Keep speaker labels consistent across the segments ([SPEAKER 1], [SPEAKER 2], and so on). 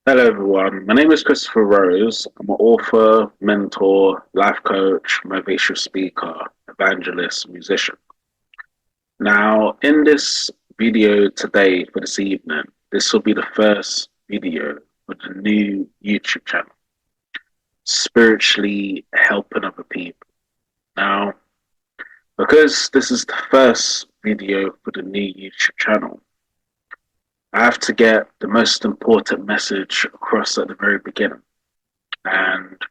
[SPEAKER 1] Hello, everyone. My name is Christopher Rose. I'm an author, mentor, life coach, motivational speaker, evangelist, musician. Now, in this video today for this evening, this will be the first video for the new YouTube channel, Spiritually Helping Other People. Now, because this is the first video for the new YouTube channel, I have to get the most important message across at the very beginning. And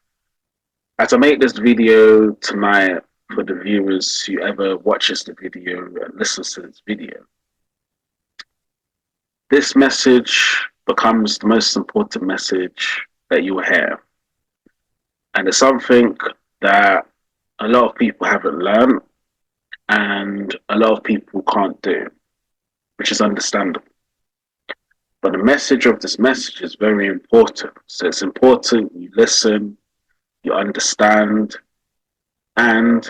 [SPEAKER 1] as I make this video tonight for the viewers, whoever watches the video and listens to this video, this message becomes the most important message that you will hear. And it's something that a lot of people haven't learned and a lot of people can't do, which is understandable. But the message of this message is very important. So it's important you listen, you understand, and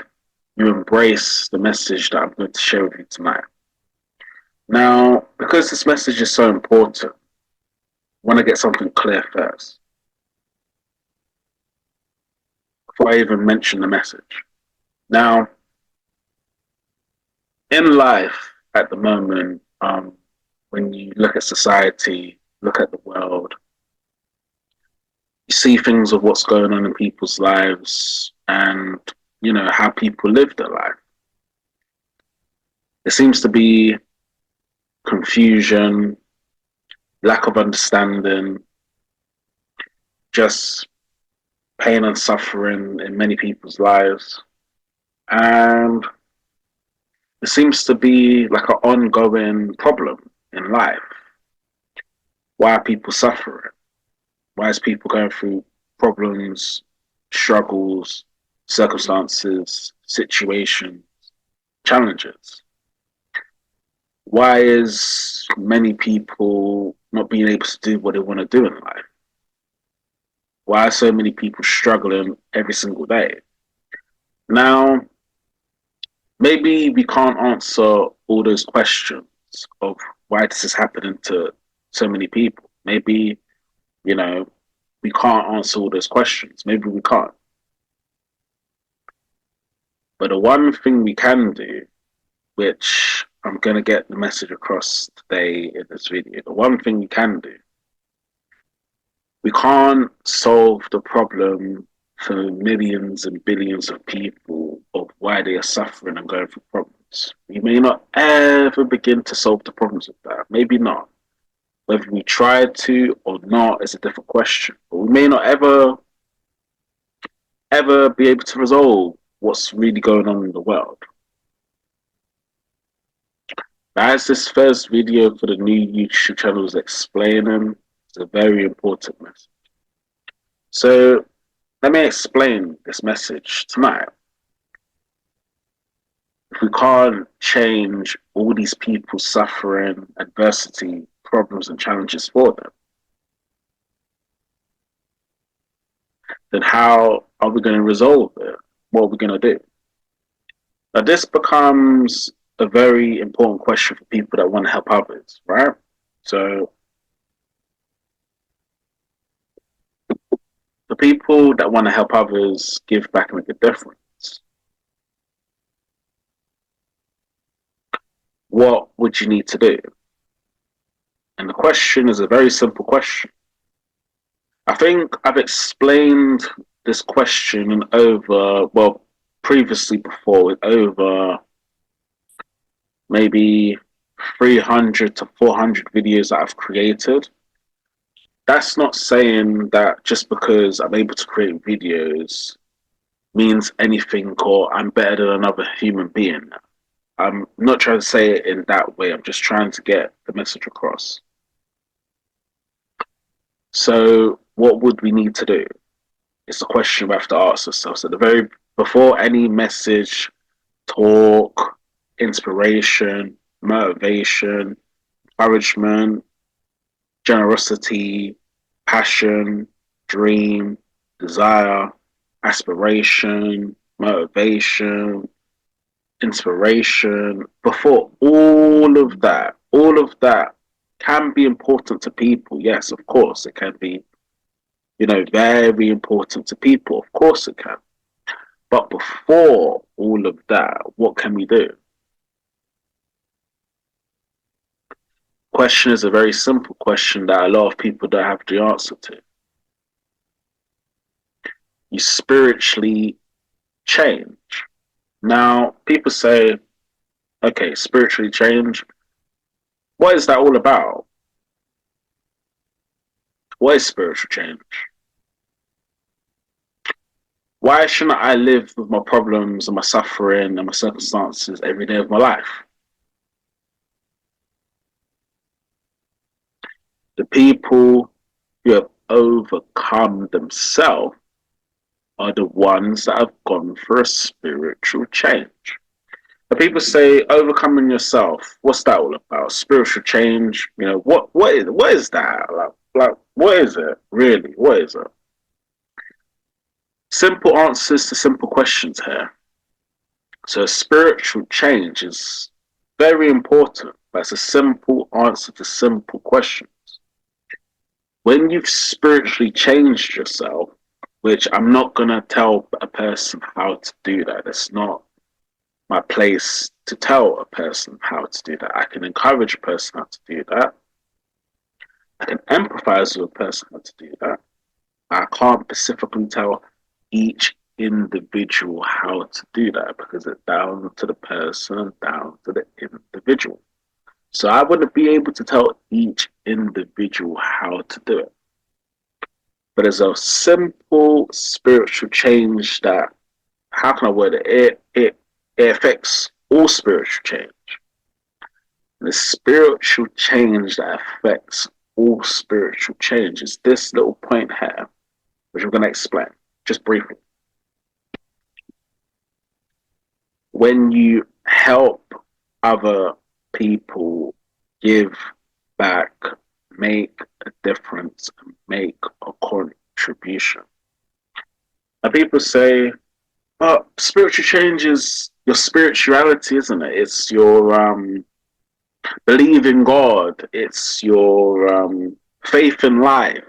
[SPEAKER 1] you embrace the message that I'm going to share with you tonight. Now, because this message is so important, I want to get something clear first before I even mention the message. Now, in life at the moment, when you look at society, look at the world, you see things of what's going on in people's lives and, how people live their life. There seems to be confusion, lack of understanding, just pain and suffering in many people's lives. And it seems to be like an ongoing problem in life. Why are people suffering? Why is people going through problems, struggles, circumstances, situations, challenges? Why is many people not being able to do what they want to do in life? Why are so many people struggling every single day? Now, maybe we can't answer all those questions of why this is happening to so many people. Maybe, we can't answer all those questions. Maybe we can't. But the one thing we can do, which I'm going to get the message across today in this video, the one thing we can do, we can't solve the problem for millions and billions of people of why they are suffering and going through problems. We may not ever begin to solve the problems of that. Maybe not. Whether we try to or not is a different question. But we may not ever be able to resolve what's really going on in the world. As this first video for the new YouTube channel is explaining, it's a very important message. So let me explain this message tonight. If we can't change all these people suffering, adversity, problems, and challenges for them, then how are we going to resolve it? What are we going to do? Now, this becomes a very important question for people that want to help others, right? So, the people that want to help others give back and make a difference, what would you need to do? And the question is a very simple question. I think I've explained this question previously before with over maybe 300 to 400 videos that I've created. That's not saying that just because I'm able to create videos means anything or I'm better than another human being. I'm not trying to say it in that way. I'm just trying to get the message across. So what would we need to do? It's a question we have to ask ourselves. At the very before any message, talk, inspiration, motivation, encouragement, generosity, passion, dream, desire, aspiration, motivation, inspiration. Before all of that can be important to people. Yes, of course, it can be, very important to people. Of course, it can. But before all of that, what can we do? Question is a very simple question that a lot of people don't have the answer to. You spiritually change. Now, people say, okay, spiritually change. What is that all about? What is spiritual change? Why shouldn't I live with my problems and my suffering and my circumstances every day of my life? The people who have overcome themselves are the ones that have gone for a spiritual change. And people say overcoming yourself. What's that all about? Spiritual change. What is that? Like what is it really? What is it? Simple answers to simple questions here. So spiritual change is very important, but it's a simple answer to simple questions. When you've spiritually changed yourself, which I'm not going to tell a person how to do that. It's not my place to tell a person how to do that. I can encourage a person how to do that. I can empathize with a person how to do that. I can't specifically tell each individual how to do that because it's down to the person, down to the individual. So I wouldn't be able to tell each individual how to do it. But there's a simple spiritual change that, how can I word it? It affects all spiritual change. And the spiritual change that affects all spiritual change is this little point here, which I'm going to explain just briefly. When you help other people give back, make a difference, and make a contribution. And people say, but spiritual change is your spirituality, isn't it? It's your believe in God. It's your faith in life.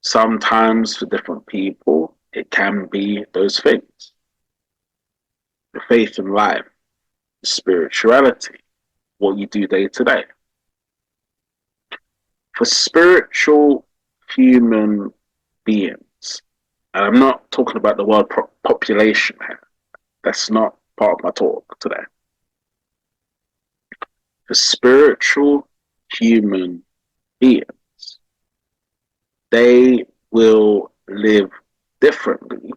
[SPEAKER 1] Sometimes for different people, it can be those things. The faith in life, the spirituality, what you do day to day. For spiritual human beings, and I'm not talking about the world population here. That's not part of my talk today. For spiritual human beings, they will live differently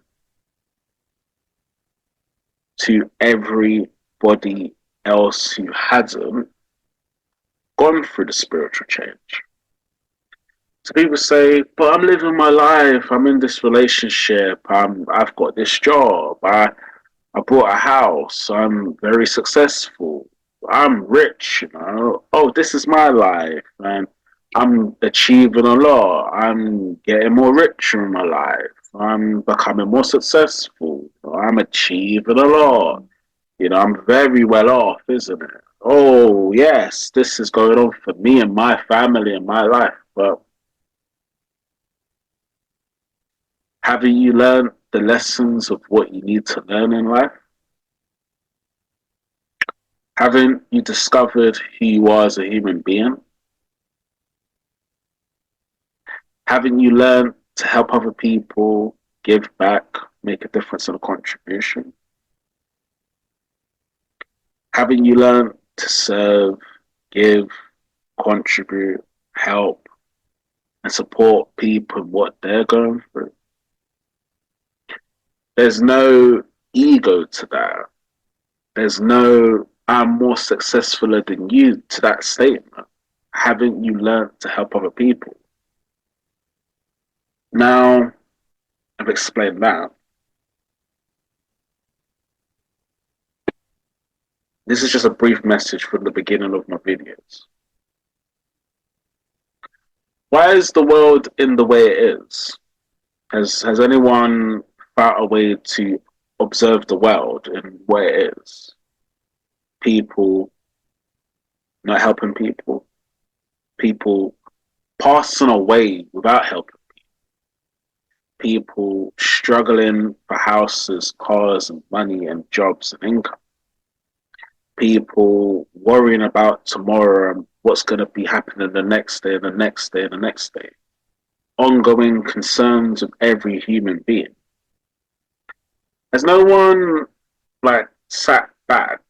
[SPEAKER 1] to everybody else who hasn't gone through the spiritual change. So people say, but I'm living my life, I'm in this relationship, I've got this job, I bought a house, I'm very successful, I'm rich, oh, this is my life, and I'm achieving a lot, I'm getting more richer in my life, I'm becoming more successful, I'm achieving a lot, I'm very well off, isn't it? Oh, yes, this is going on for me and my family and my life, but haven't you learned the lessons of what you need to learn in life? Haven't you discovered who you are as a human being? Haven't you learned to help other people, give back, make a difference and a contribution? Haven't you learned to serve, give, contribute, help, and support people in what they're going through? There's no ego to that. There's no I'm more successful than you to that statement. Haven't you learned to help other people? Now, I've explained that. This is just a brief message from the beginning of my videos. Why is the world in the way it is? Has anyone found a way to observe the world and where it is? people not helping people, people passing away without helping, people struggling for houses, cars, and money, and jobs and income, people worrying about tomorrow and what's going to be happening the next day, the next day, the next day. Ongoing concerns of every human being. Has no one sat back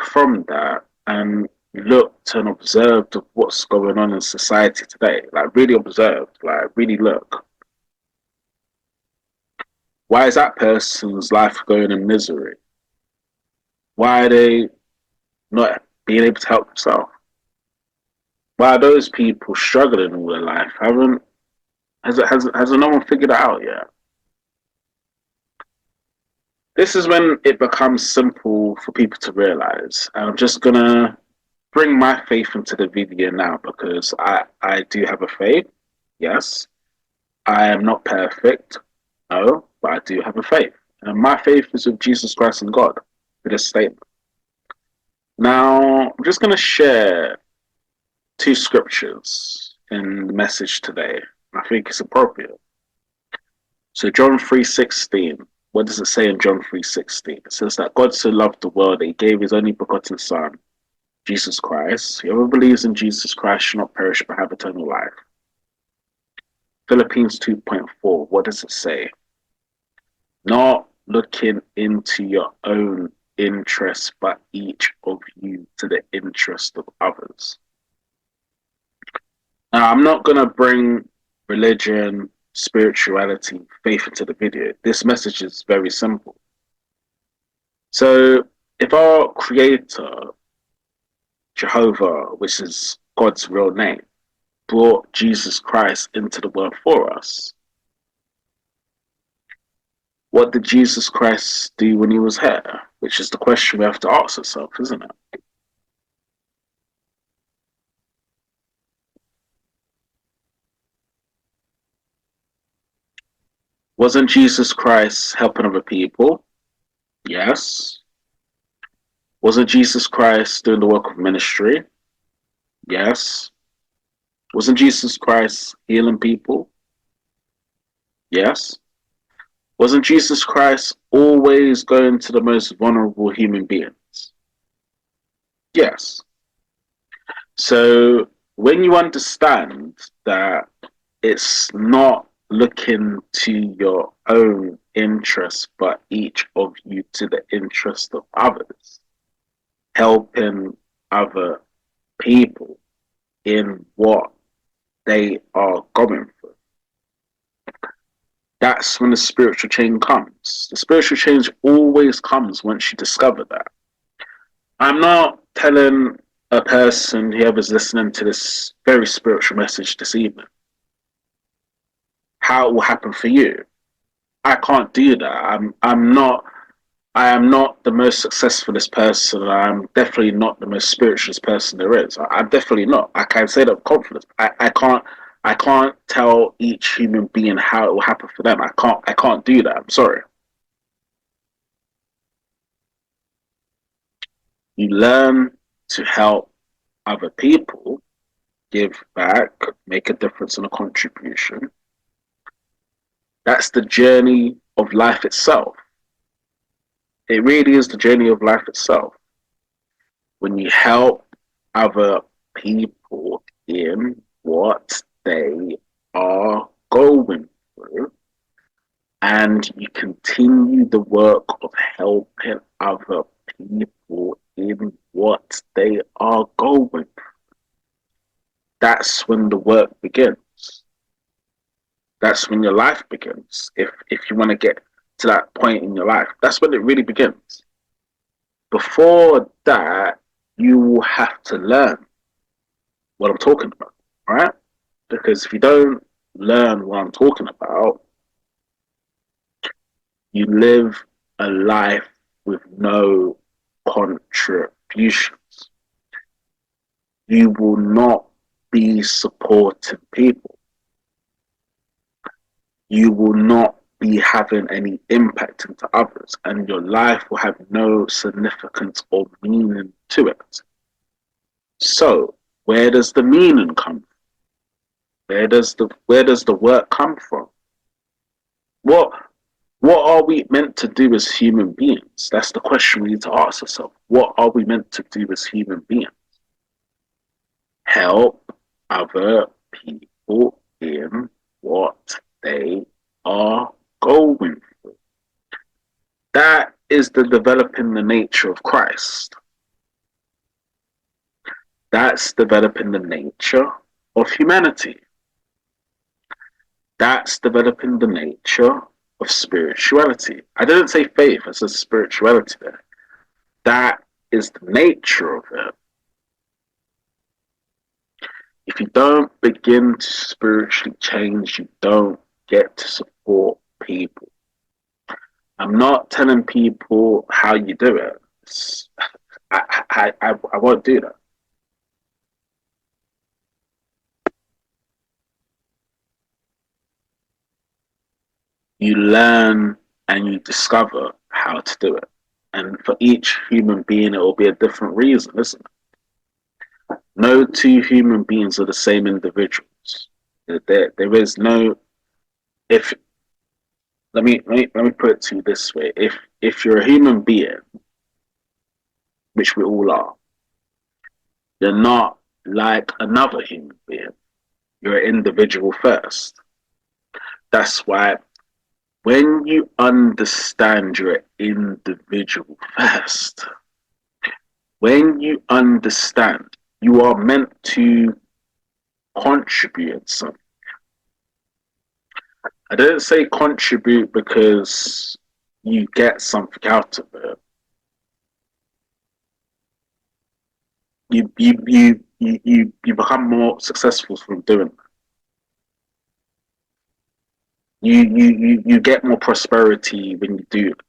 [SPEAKER 1] from that and looked and observed of what's going on in society today? Really observed, really look. Why is that person's life going in misery? Why are they not being able to help themselves? Why are those people struggling all their life? Has no one figured it out yet? This is when it becomes simple for people to realize. And I'm just gonna bring my faith into the video now because I do have a faith. Yes. I am not perfect. No, but I do have a faith. And my faith is with Jesus Christ and God for this statement. Now, I'm just gonna share two scriptures in the message today. I think it's appropriate. So John 3:16. What does it say in John 3:16? It says that God so loved the world that he gave his only begotten son, Jesus Christ. Whoever believes in Jesus Christ shall not perish but have eternal life. Philippians 2:4. What does it say? Not looking into your own interests, but each of you to the interest of others. Now, I'm not going to bring religion, spirituality, faith into the video. This message is very simple. So, if our creator, Jehovah, which is God's real name, brought Jesus Christ into the world for us, what did Jesus Christ do when he was here? Which is the question we have to ask ourselves, isn't it? Wasn't Jesus Christ helping other people? Yes. Wasn't Jesus Christ doing the work of ministry? Yes. Wasn't Jesus Christ healing people? Yes. Wasn't Jesus Christ always going to the most vulnerable human beings? Yes. So when you understand that it's not looking to your own interests, but each of you to the interest of others, helping other people in what they are going through, that's when the spiritual change comes. The spiritual change always comes once you discover that. I'm not telling a person, whoever's listening to this very spiritual message this evening, how it will happen for you. I can't do that. I am not the most successfulest person. I'm definitely not the most spiritualist person there is. I'm definitely not. I can say that with confidence. I can't tell each human being how it will happen for them. I can't do that. I'm sorry. You learn to help other people, give back, make a difference and a contribution. That's the journey of life itself. It really is the journey of life itself. When you help other people in what they are going through, and you continue the work of helping other people in what they are going through, that's when the work begins. That's when your life begins. If you want to get to that point in your life, that's when it really begins. Before that, you will have to learn what I'm talking about, right? Because if you don't learn what I'm talking about, you live a life with no contributions. You will not be supporting people. You will not be having any impact into others, and your life will have no significance or meaning to it. So, where does the meaning come from? Where does the work come from? What what are we meant to do as human beings? That's the question we need to ask ourselves. What are we meant to do as human beings? Help other people in what they are going through. That is the developing the nature of Christ. That's developing the nature of humanity. That's developing the nature of spirituality. I didn't say faith, I said spirituality there. That is the nature of it. If you don't begin to spiritually change, you don't get to support people. I'm not telling people how you do it. I won't do that. You learn and you discover how to do it. And for each human being, it will be a different reason, isn't it? No two human beings are the same individuals. There is no, if, let me put it to you this way. If you're a human being, which we all are, you're not like another human being. You're an individual first. That's why when you understand you're an individual first, when you understand you are meant to contribute something. I didn't say contribute because you get something out of it. You become more successful from doing that. You get more prosperity when you do it.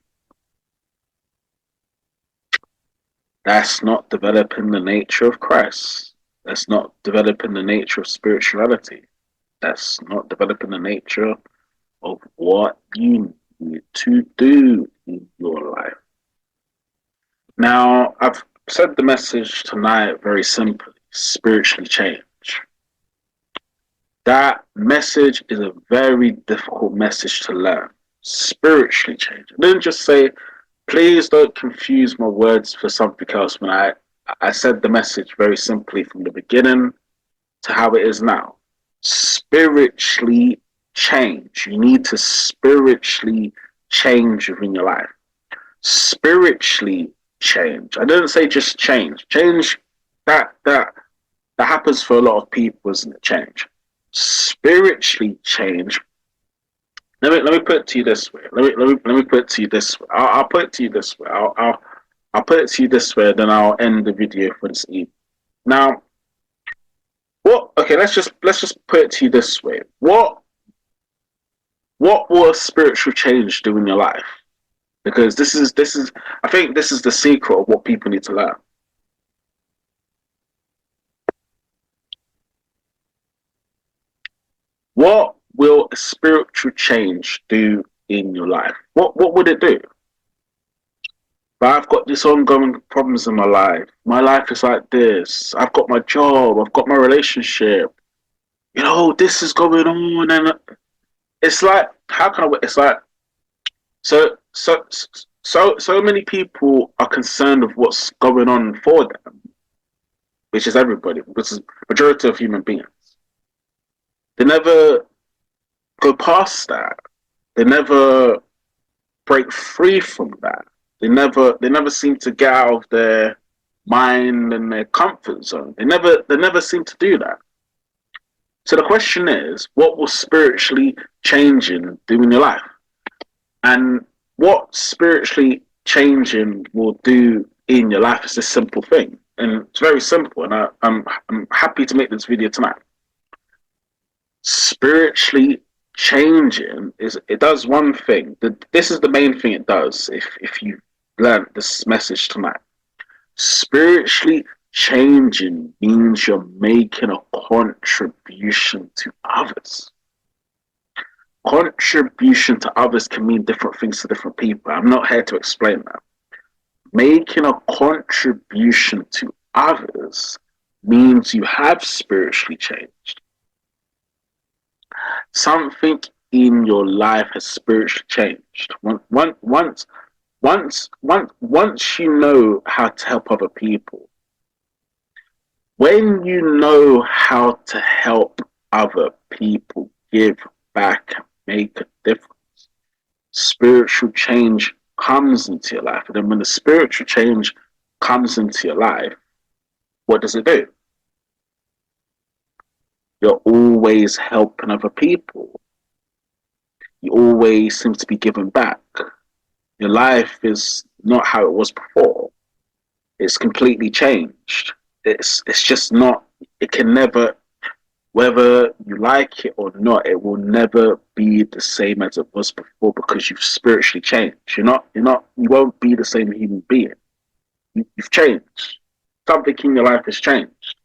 [SPEAKER 1] That's not developing the nature of Christ. That's not developing the nature of spirituality. That's not developing the nature of what you need to do in your life. Now, I've said the message tonight very simply: spiritually change. That message is a very difficult message to learn. Spiritually change. I didn't just say, please don't confuse my words for something else when I said the message very simply from the beginning to how it is now. Spiritually change. You need to spiritually change within your life. Spiritually change. I didn't say just change. Change that happens for a lot of people, isn't it? Change. Spiritually change. Let me put it to you this way. Let me put it to you this way. I'll put it to you this way. I'll put it to you this way. Then I'll end the video for this evening. Now, what? Okay, let's just put it to you this way. What will a spiritual change do in your life? Because this is I think this is the secret of what people need to learn. What will a spiritual change do in your life? What would it do? But I've got this ongoing problems in my life. My life is like this. I've got my job. I've got my relationship. You know, this is going on, and it's like, how can I? It's like, so many people are concerned with what's going on for them, which is everybody, which is majority of human beings. They never go past that. They never break free from that. They never seem to get out of their mind and their comfort zone. They never seem to do that. So the question is, what will spiritually changing do in your life? And what spiritually changing will do in your life is this simple thing. And it's very simple, and I'm happy to make this video tonight. Spiritually changing it does one thing. This is the main thing it does. If you learn this message tonight, spiritually changing means you're making a contribution to others. Contribution to others can mean different things to different people. I'm not here to explain that. Making a contribution to others means you have spiritually changed. Something in your life has spiritually changed. Once you know how to help other people, when you know how to help other people, give back, make a difference, spiritual change comes into your life. And then when the spiritual change comes into your life, what does it do? You're always helping other people. You always seem to be giving back. Your life is not how it was before. It's completely changed. It's just not, it can never, whether you like it or not, it will never be the same as it was before because you've spiritually changed. You won't be the same human being. You've changed. Something in your life has changed.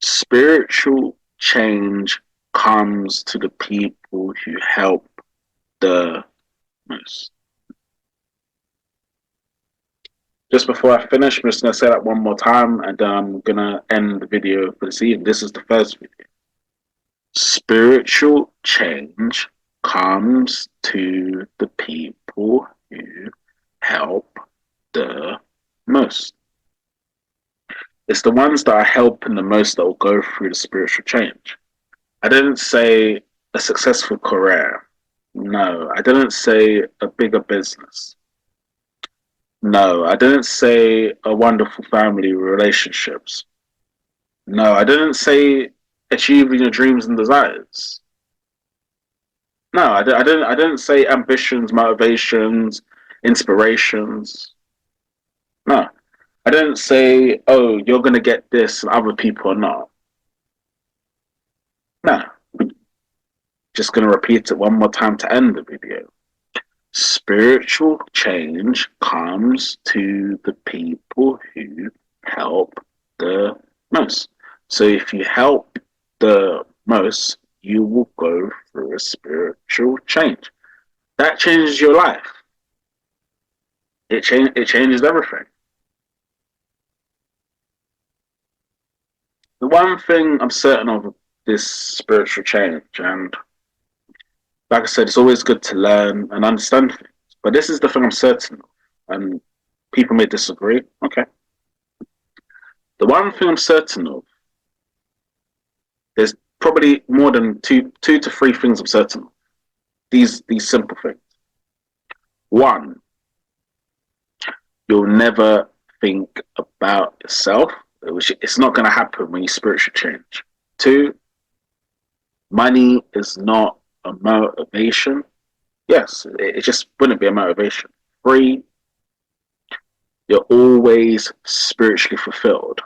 [SPEAKER 1] Spiritual change comes to the people who help the most. Just before I finish, I'm just going to say that one more time and I'm going to end the video for this evening. This is the first video. Spiritual change comes to the people who help the most. It's the ones that are helping the most that will go through the spiritual change. I didn't say a successful career. No, I didn't say a bigger business. No, I didn't say a wonderful family relationships. No, I didn't say achieving your dreams and desires. No, I didn't say ambitions, motivations, inspirations. No, I didn't say, oh, you're going to get this and other people are not. No, just going to repeat it one more time to end the video. Spiritual change comes to the people who help the most. So if you help the most, you will go through a spiritual change. That changes your life. It changes everything. The one thing I'm certain of this spiritual change, and like I said, it's always good to learn and understand things. But this is the thing I'm certain of, and people may disagree. Okay. The one thing I'm certain of, there's probably more than two to three things I'm certain of. These simple things. One, you'll never think about yourself, which it's not going to happen when you spiritually change. Two, money is not a motivation. Yes, it just wouldn't be a motivation. Three, you're always spiritually fulfilled.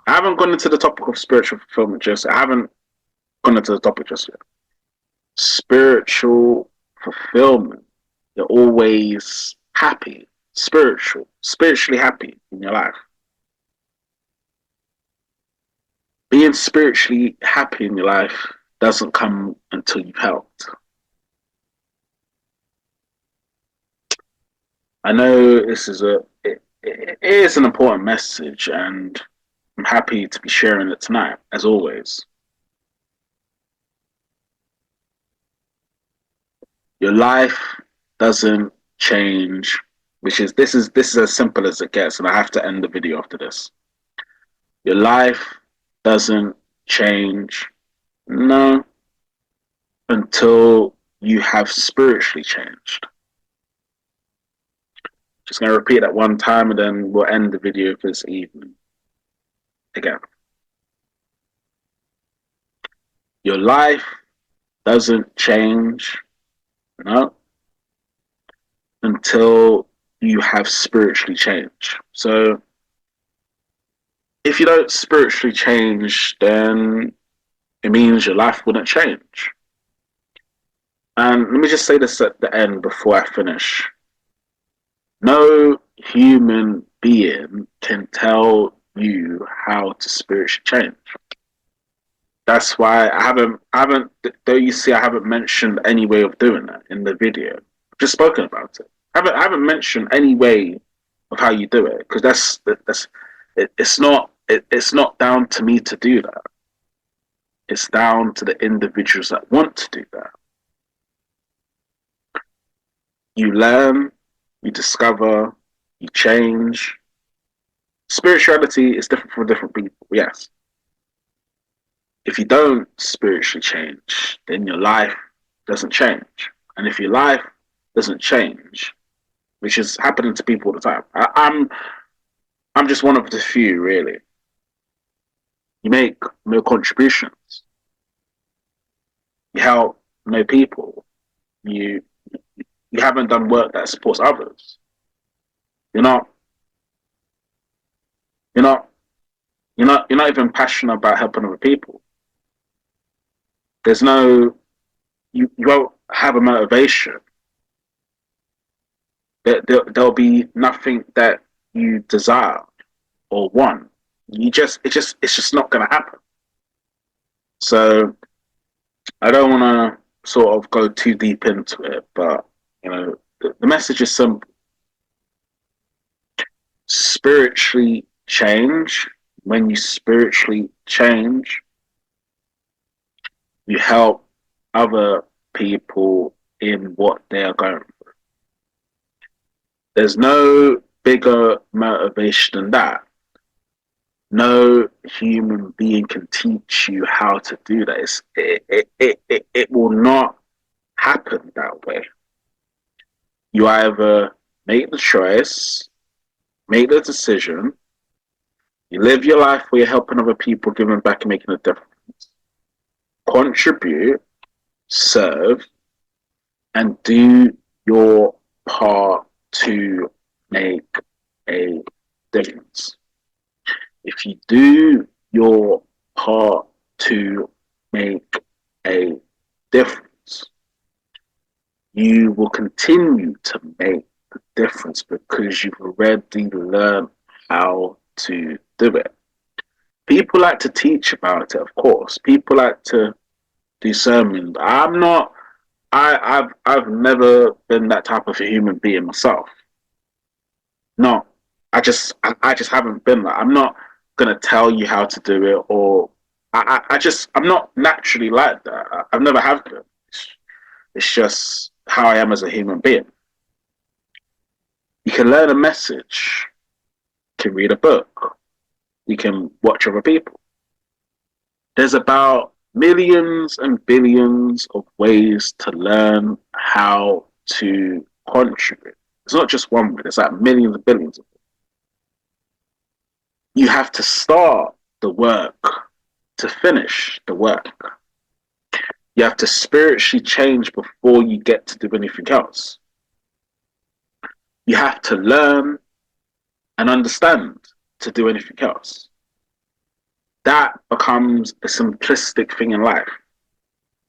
[SPEAKER 1] I haven't gone into the topic of spiritual fulfillment just yet. I haven't gone into the topic just yet. Spiritual fulfillment. You're always happy, spiritually happy in your life. Being spiritually happy in your life doesn't come until you've helped. I know this is it is an important message, and I'm happy to be sharing it tonight, as always. Your life doesn't change, this is as simple as it gets, and I have to end the video after this. Your life doesn't change, no, until you have spiritually changed. Just going to repeat that one time and then we'll end the video for this evening. Again. Your life doesn't change, no, until you have spiritually changed. So if you don't spiritually change, then it means your life wouldn't change. And let me just say this at the end before I finish. No human being can tell you how to spiritually change. That's why I haven't. Though you see, I haven't mentioned any way of doing that in the video. I've just spoken about it. I haven't mentioned any way of how you do it because it's not down to me to do that. It's down to the individuals that want to do that. You learn, you discover, you change. Spirituality is different for different people. Yes. If you don't spiritually change, then your life doesn't change. And if your life doesn't change, which is happening to people all the time, I'm just one of the few really. You make no contributions. You help no people. You you haven't done work that supports others. You're not you're not you're not even passionate about helping other people. There's no you won't have a motivation. There'll be nothing that you desire or want. It's just not gonna happen. So I don't wanna sort of go too deep into it, but the message is simple. Spiritually change. When you spiritually change, you help other people in what they are going through. There's no bigger motivation than that. No human being can teach you how to do that. It will not happen that way. You either make the choice, make the decision, you live your life where you're helping other people, giving back and making a difference. Contribute, serve, and do your part to make a difference. If you do your part to make a difference, you will continue to make the difference because you've already learned how to do it. People like to teach about it, of course. People like to do sermons. I'm not. I've never been that type of a human being myself. No, I just haven't been that. I'm not gonna tell you how to do it, or I'm not naturally like that. I've never have been. It's just how I am as a human being. You can learn a message, you can read a book, you can watch other people. There's about millions and billions of ways to learn how to contribute. It's not just one way, there's like millions and billions of them. You have to start the work to finish the work. You have to spiritually change before you get to do anything else. You have to learn and understand to do anything else. That becomes a simplistic thing in life.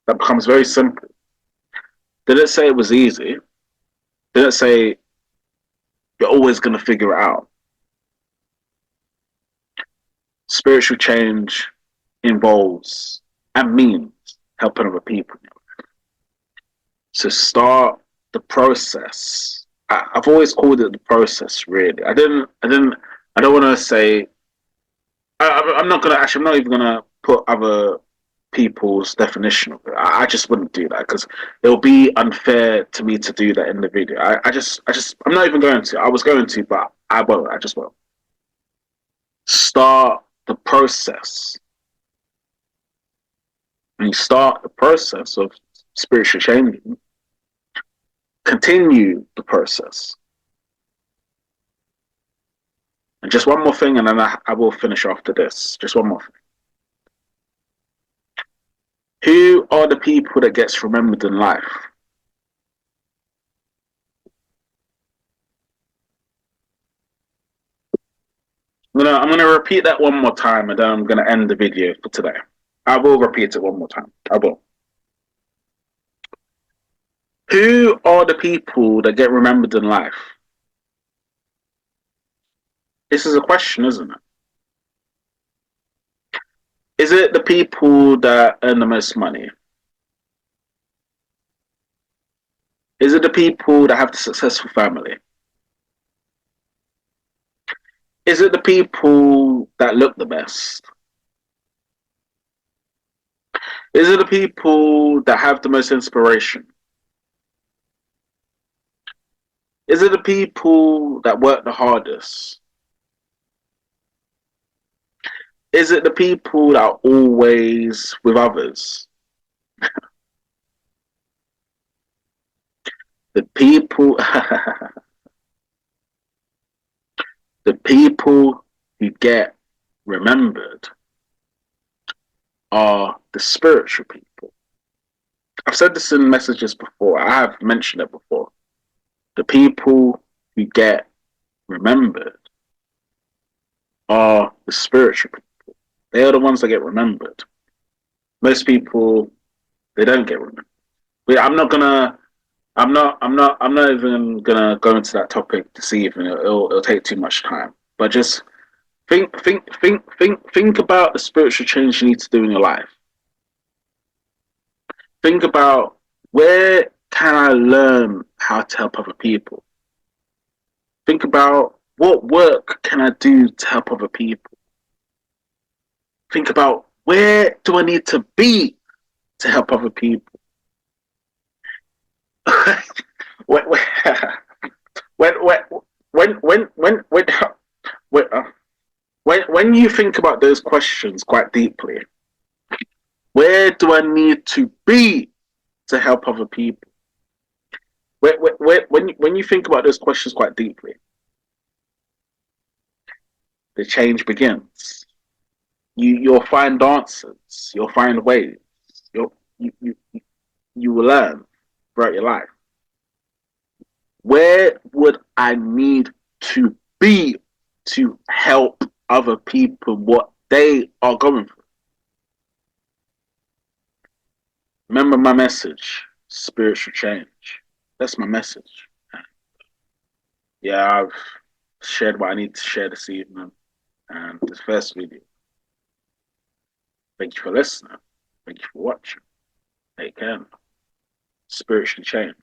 [SPEAKER 1] That becomes very simple. Didn't say it was easy. Didn't say you're always going to figure it out. Spiritual change involves and means helping other people. So start the process. I've always called it the process. Really, I don't want to say. I'm not gonna actually. I'm not even gonna put other people's definition of it. I just wouldn't do that because it will be unfair to me to do that in the video. I'm not even going to. I was going to, but I won't. I just won't. Start the process. When you start the process of spiritual changing, continue the process. And just one more thing, and then I will finish after this. Just one more thing. Who are the people that gets remembered in life? I'm gonna repeat that one more time, and then I'm gonna end the video for today. I will repeat it one more time. I will. Who are the people that get remembered in life? This is a question, isn't it? Is it the people that earn the most money? Is it the people that have the successful family? Is it the people that look the best? Is it the people that have the most inspiration? Is it the people that work the hardest? Is it the people that are always with others? The people, the people who get remembered are the spiritual people. I've said this in messages before. I have mentioned it before. The people who get remembered are the spiritual people. They are the ones that get remembered. Most people, they don't get remembered. But I'm not even gonna go into that topic this evening. It'll take too much time. But just think about the spiritual change you need to do in your life. Think about, where can I learn how to help other people? Think about, what work can I do to help other people? Think about, where do I need to be to help other people? when, when, when, when, when, when, when, when, when you think about those questions quite deeply, where do I need to be to help other people? When you think about those questions quite deeply, the change begins. You'll find answers. You'll find ways. You'll, you will learn throughout your life. Where would I need to be to help other people what they are going through? Remember my message, spiritual change. That's my message. Yeah, I've shared what I need to share this evening and this first video. Thank you for listening. Thank you for watching. Take care. Spiritually change.